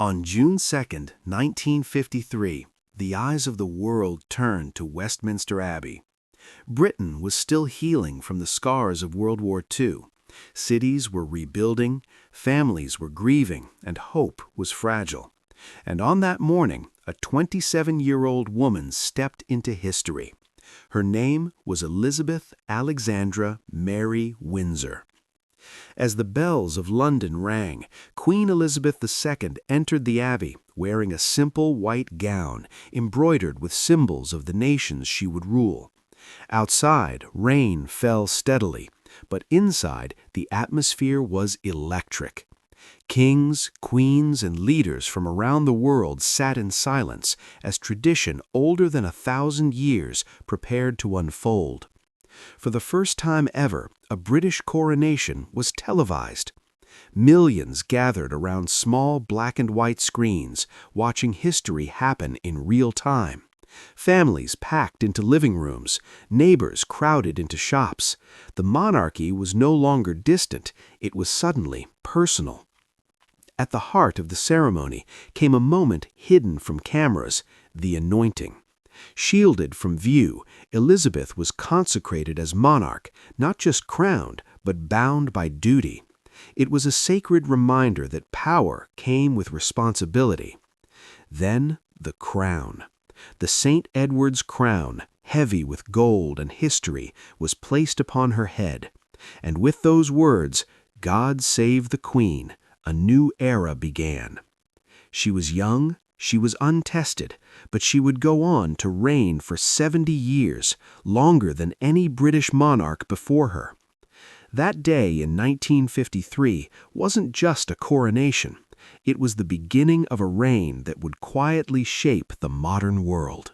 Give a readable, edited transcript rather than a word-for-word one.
On June 2, 1953, the eyes of the world turned to Westminster Abbey. Britain was still healing from the scars of World War II. Cities were rebuilding, families were grieving, and hope was fragile. And on that morning, a 27-year-old woman stepped into history. Her name was Elizabeth Alexandra Mary Windsor. As the bells of London rang, Queen Elizabeth II entered the Abbey wearing a simple white gown embroidered with symbols of the nations she would rule. Outside, rain fell steadily, but inside, the atmosphere was electric. Kings, queens, and leaders from around the world sat in silence as tradition older than 1,000 years prepared to unfold. For the first time ever, a British coronation was televised. Millions gathered around small black and white screens, watching history happen in real time. Families packed into living rooms, neighbors crowded into shops. The monarchy was no longer distant, it was suddenly personal. At the heart of the ceremony came a moment hidden from cameras, the anointing. Shielded from view, Elizabeth was consecrated as monarch, not just crowned, but bound by duty. It was a sacred reminder that power came with responsibility. Then the crown. The St. Edward's crown, heavy with gold and history, was placed upon her head. And with those words, "God save the Queen," a new era began. She was young, she was untested, but she would go on to reign for 70 years, longer than any British monarch before her. That day in 1953 wasn't just a coronation. It was the beginning of a reign that would quietly shape the modern world.